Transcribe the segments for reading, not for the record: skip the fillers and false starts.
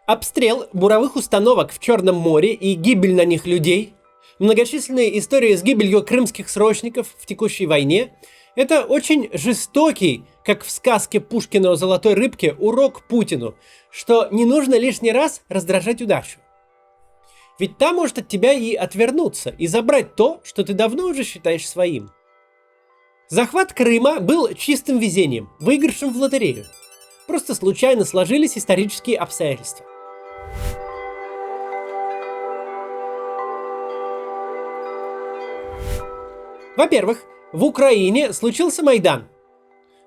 Обстрел буровых установок в Черном море и гибель на них людей, многочисленные истории с гибелью крымских срочников в текущей войне – это очень жестокий, как в сказке Пушкина о золотой рыбке, урок Путину, что не нужно лишний раз раздражать удачу. Ведь та может от тебя и отвернуться, и забрать то, что ты давно уже считаешь своим. Захват Крыма был чистым везением, выигрышем в лотерею. Просто случайно сложились исторические обстоятельства. Во-первых, в Украине случился Майдан.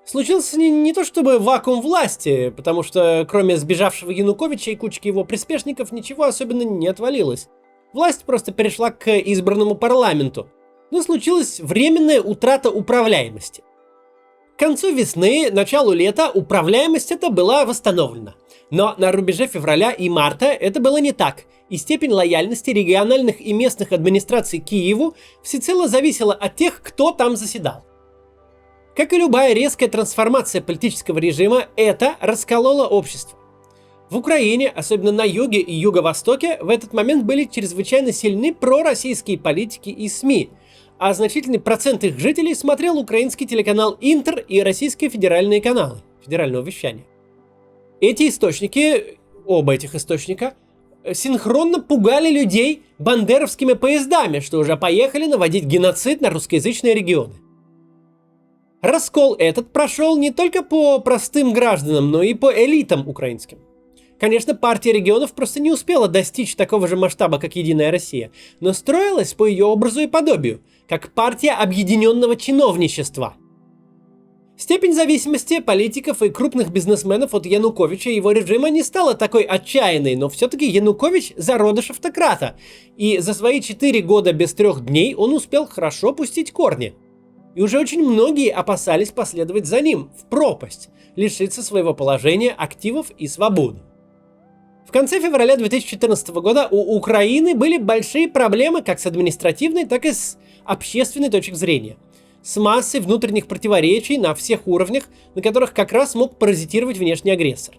Случился не то чтобы вакуум власти, потому что кроме сбежавшего Януковича и кучки его приспешников ничего особенно не отвалилось. Власть просто перешла к избранному парламенту. Но случилась временная утрата управляемости. К концу весны, началу лета управляемость эта была восстановлена. Но на рубеже февраля и марта это было не так, и степень лояльности региональных и местных администраций Киеву всецело зависела от тех, кто там заседал. Как и любая резкая трансформация политического режима, это раскололо общество. В Украине, особенно на юге и юго-востоке, в этот момент были чрезвычайно сильны пророссийские политики и СМИ, а значительный процент их жителей смотрел украинский телеканал Интер и российские федеральные каналы федерального вещания. Эти источники, оба этих источника, синхронно пугали людей бандеровскими поездами, что уже поехали наводить геноцид на русскоязычные регионы. Раскол этот прошел не только по простым гражданам, но и по элитам украинским. Конечно, партия регионов просто не успела достичь такого же масштаба, как Единая Россия, но строилась по ее образу и подобию, как партия объединенного чиновничества. Степень зависимости политиков и крупных бизнесменов от Януковича и его режима не стала такой отчаянной, но все-таки Янукович зародыш автократа, и за свои 4 года без 3 дней он успел хорошо пустить корни. И уже очень многие опасались последовать за ним в пропасть, лишиться своего положения, активов и свободы. В конце февраля 2014 года у Украины были большие проблемы как с административной, так и с общественной точек зрения. С массой внутренних противоречий на всех уровнях, на которых как раз мог паразитировать внешний агрессор.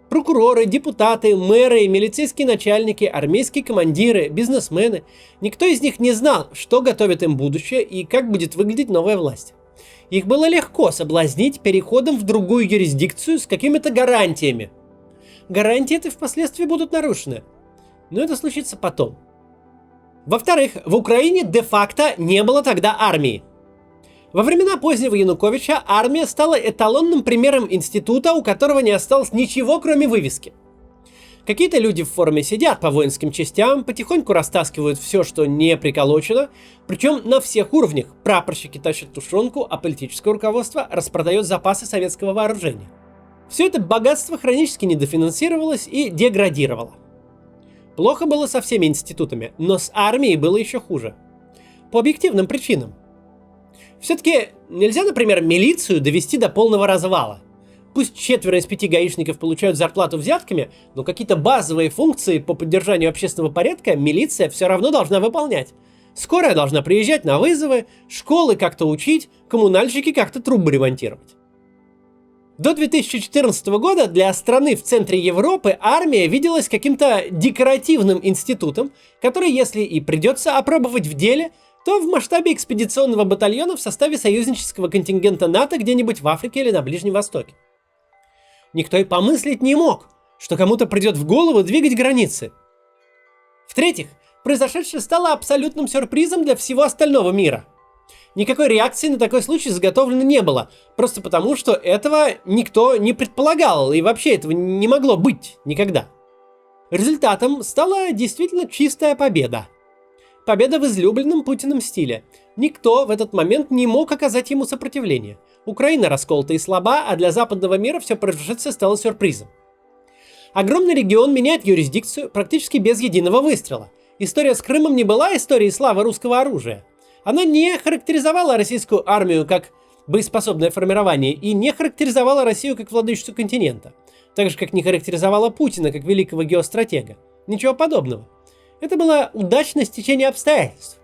Прокуроры, депутаты, мэры, милицейские начальники, армейские командиры, бизнесмены – никто из них не знал, что готовит им будущее и как будет выглядеть новая власть. Их было легко соблазнить переходом в другую юрисдикцию с какими-то гарантиями. Гарантии эти впоследствии будут нарушены. Но это случится потом. Во-вторых, в Украине де-факто не было тогда армии. Во времена позднего Януковича армия стала эталонным примером института, у которого не осталось ничего, кроме вывески. Какие-то люди в форме сидят по воинским частям, потихоньку растаскивают все, что не приколочено, причем на всех уровнях. Прапорщики тащат тушенку, а политическое руководство распродает запасы советского вооружения. Все это богатство хронически недофинансировалось и деградировало. Плохо было со всеми институтами, но с армией было еще хуже. По объективным причинам. Все-таки нельзя, например, милицию довести до полного развала. Пусть 4 из 5 гаишников получают зарплату взятками, но какие-то базовые функции по поддержанию общественного порядка милиция все равно должна выполнять. Скорая должна приезжать на вызовы, школы как-то учить, коммунальщики как-то трубы ремонтировать. До 2014 года для страны в центре Европы армия виделась каким-то декоративным институтом, который, если и придется опробовать в деле, то в масштабе экспедиционного батальона в составе союзнического контингента НАТО где-нибудь в Африке или на Ближнем Востоке. Никто и помыслить не мог, что кому-то придет в голову двигать границы. В-третьих, произошедшее стало абсолютным сюрпризом для всего остального мира. Никакой реакции на такой случай заготовлено не было, просто потому, что этого никто не предполагал, и вообще этого не могло быть никогда. Результатом стала действительно чистая победа. Победа в излюбленном Путиным стиле. Никто в этот момент не мог оказать ему сопротивление. Украина расколота и слаба, а для западного мира все произошедшее стало сюрпризом. Огромный регион меняет юрисдикцию практически без единого выстрела. История с Крымом не была историей славы русского оружия. Она не характеризовала российскую армию как боеспособное формирование и не характеризовала Россию как владычицу континента. Так же, как не характеризовала Путина как великого геостратега. Ничего подобного. Это было удачное стечение обстоятельств.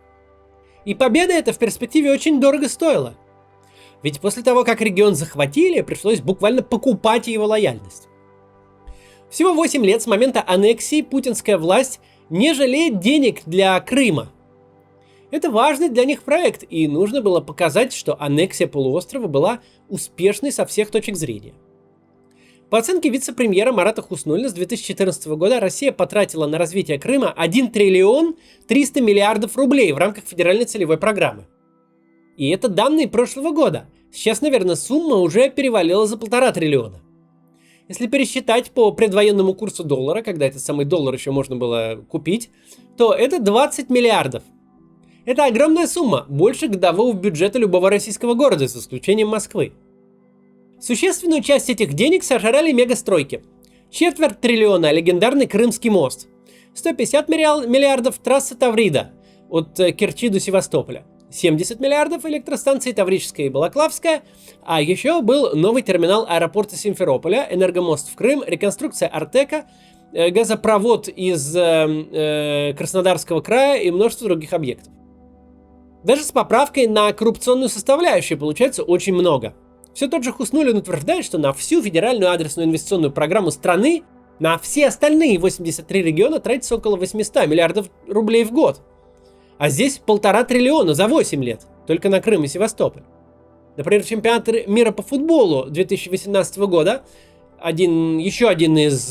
И победа эта в перспективе очень дорого стоила. Ведь после того, как регион захватили, пришлось буквально покупать его лояльность. Всего 8 лет с момента аннексии путинская власть не жалеет денег для Крыма. Это важный для них проект, и нужно было показать, что аннексия полуострова была успешной со всех точек зрения. По оценке вице-премьера Марата Хуснуллина, с 2014 года Россия потратила на развитие Крыма 1 триллион 300 миллиардов рублей в рамках федеральной целевой программы. И это данные прошлого года. Сейчас, наверное, сумма уже перевалила за 1,5 триллиона. Если пересчитать по предвоенному курсу доллара, когда этот самый доллар еще можно было купить, то это 20 миллиардов. Это огромная сумма, больше годового бюджета любого российского города, за исключением Москвы. Существенную часть этих денег сожрали мегастройки. 250 миллиона легендарный Крымский мост. 150 миллиардов трасса Таврида от Керчи до Севастополя. 70 миллиардов электростанции Таврическая и Балаклавская, а еще был новый терминал аэропорта Симферополя, энергомост в Крым, реконструкция Артека, газопровод из Краснодарского края и множество других объектов. Даже с поправкой на коррупционную составляющую получается очень много. Все тот же Хуснуллин утверждает, что на всю федеральную адресную инвестиционную программу страны, на все остальные 83 региона тратится около 800 миллиардов рублей в год. А здесь 1,5 триллиона за 8 лет, только на Крым и Севастополь. Например, чемпионат мира по футболу 2018 года, еще один из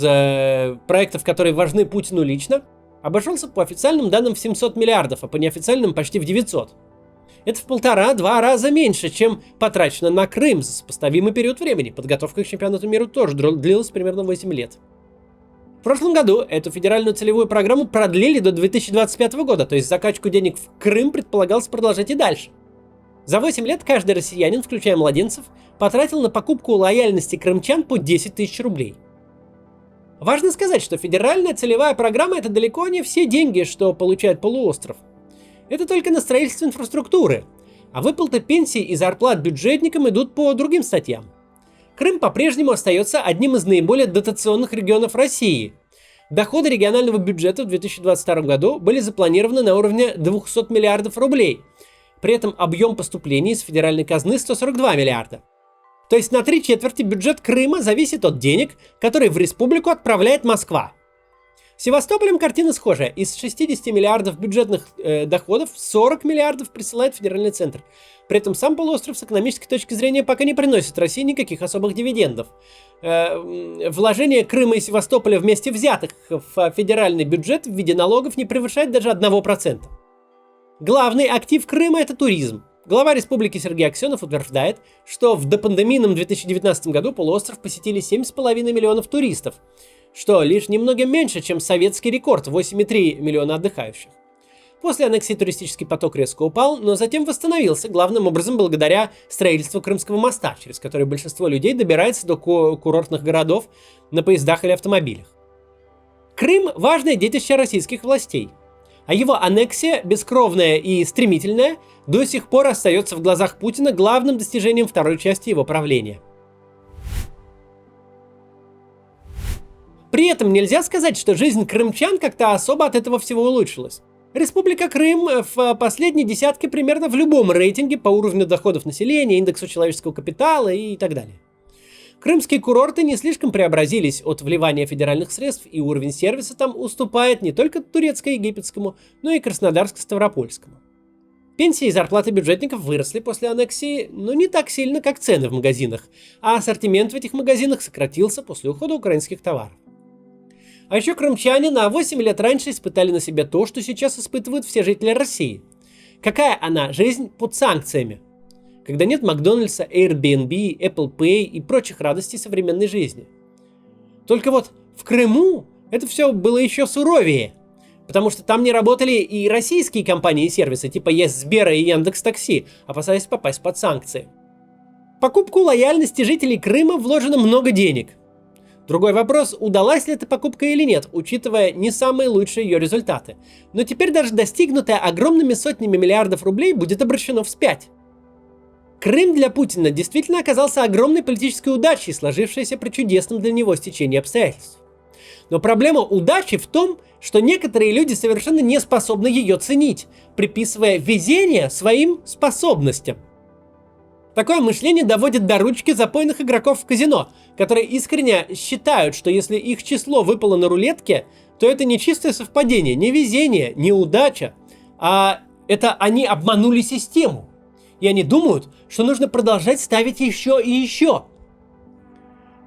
проектов, которые важны Путину лично, обошелся по официальным данным в 700 миллиардов, а по неофициальным почти в 900. Это в 1,5-2 раза меньше, чем потрачено на Крым за сопоставимый период времени. Подготовка к чемпионату мира тоже длилась примерно 8 лет. В прошлом году эту федеральную целевую программу продлили до 2025 года, то есть закачку денег в Крым предполагалось продолжать и дальше. За 8 лет каждый россиянин, включая младенцев, потратил на покупку лояльности крымчан по 10 тысяч рублей. Важно сказать, что федеральная целевая программа – это далеко не все деньги, что получает полуостров. Это только на строительство инфраструктуры, а выплаты пенсий и зарплат бюджетникам идут по другим статьям. Крым по-прежнему остается одним из наиболее дотационных регионов России. Доходы регионального бюджета в 2022 году были запланированы на уровне 200 миллиардов рублей. При этом объем поступлений из федеральной казны 142 миллиарда. То есть на 3/4 бюджет Крыма зависит от денег, которые в республику отправляет Москва. С Севастополем картина схожая. Из 60 миллиардов бюджетных доходов 40 миллиардов присылает федеральный центр. При этом сам полуостров с экономической точки зрения пока не приносит России никаких особых дивидендов. Вложение Крыма и Севастополя вместе взятых в федеральный бюджет в виде налогов не превышает даже 1%. Главный актив Крыма – это туризм. Глава республики Сергей Аксенов утверждает, что в допандемийном 2019 году полуостров посетили 7,5 миллионов туристов, что лишь немного меньше, чем советский рекорд – 8,3 миллиона отдыхающих. После аннексии туристический поток резко упал, но затем восстановился, главным образом благодаря строительству Крымского моста, через который большинство людей добирается до курортных городов на поездах или автомобилях. Крым – важное детище российских властей, а его аннексия, бескровная и стремительная, до сих пор остается в глазах Путина главным достижением второй части его правления. При этом нельзя сказать, что жизнь крымчан как-то особо от этого всего улучшилась. Республика Крым в последней десятке примерно в любом рейтинге по уровню доходов населения, индексу человеческого капитала и так далее. Крымские курорты не слишком преобразились от вливания федеральных средств, и уровень сервиса там уступает не только турецко-египетскому, но и краснодарско-ставропольскому. Пенсии и зарплаты бюджетников выросли после аннексии, но не так сильно, как цены в магазинах, а ассортимент в этих магазинах сократился после ухода украинских товаров. А еще крымчане на 8 лет раньше испытали на себе то, что сейчас испытывают все жители России. Какая она жизнь под санкциями? Когда нет Макдональдса, Airbnb, Apple Pay и прочих радостей современной жизни. Только вот в Крыму это все было еще суровее, потому что там не работали и российские компании и сервисы типа Сбера и Яндекс.Такси, опасаясь попасть под санкции. В покупку лояльности жителей Крыма вложено много денег. Другой вопрос, удалась ли эта покупка или нет, учитывая не самые лучшие ее результаты. Но теперь даже достигнутое огромными сотнями миллиардов рублей будет обращено вспять. Крым для Путина действительно оказался огромной политической удачей, сложившейся при чудесном для него стечении обстоятельств. Но проблема удачи в том, что некоторые люди совершенно не способны ее ценить, приписывая везение своим способностям. Такое мышление доводит до ручки запойных игроков в казино, которые искренне считают, что если их число выпало на рулетке, то это не чистое совпадение, не везение, не удача, а это они обманули систему. И они думают, что нужно продолжать ставить еще и еще.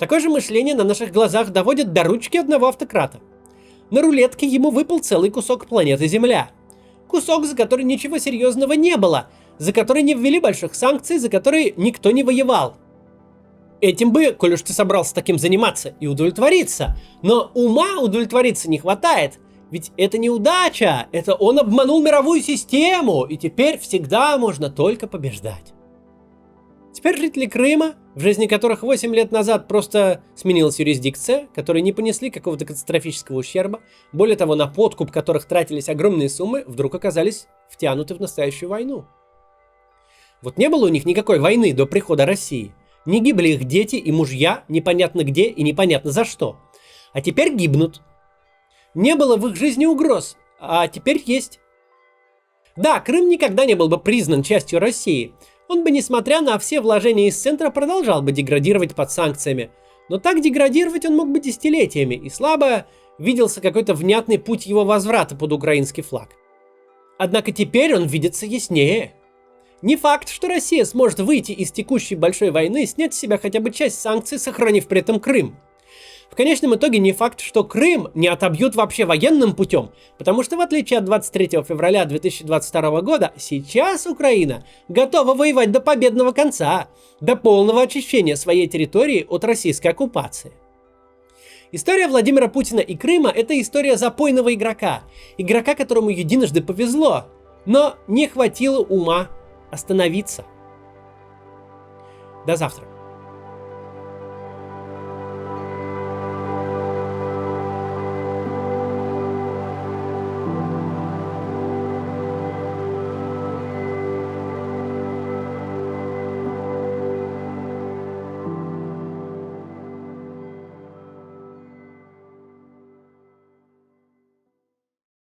Такое же мышление на наших глазах доводит до ручки одного автократа. На рулетке ему выпал целый кусок планеты Земля. Кусок, за который ничего серьезного не было, за который не ввели больших санкций, за который никто не воевал. Этим бы, коль уж ты собрался таким заниматься, и удовлетвориться. Но ума удовлетвориться не хватает. Ведь это не удача, это он обманул мировую систему, и теперь всегда можно только побеждать. Теперь жители Крыма, в жизни которых 8 лет назад просто сменилась юрисдикция, которые не понесли какого-то катастрофического ущерба, более того, на подкуп которых тратились огромные суммы, вдруг оказались втянуты в настоящую войну. Вот не было у них никакой войны до прихода России. Не гибли их дети и мужья, непонятно где и непонятно за что. А теперь гибнут. Не было в их жизни угроз, а теперь есть. Да, Крым никогда не был бы признан частью России. Он бы, несмотря на все вложения из центра, продолжал бы деградировать под санкциями. Но так деградировать он мог бы десятилетиями, и слабо виделся какой-то внятный путь его возврата под украинский флаг. Однако теперь он видится яснее. Не факт, что Россия сможет выйти из текущей большой войны и снять с себя хотя бы часть санкций, сохранив при этом Крым. В конечном итоге не факт, что Крым не отобьют вообще военным путем, потому что в отличие от 23 февраля 2022 года, сейчас Украина готова воевать до победного конца, до полного очищения своей территории от российской оккупации. История Владимира Путина и Крыма – это история запойного игрока, игрока, которому единожды повезло, но не хватило ума остановиться. До завтра.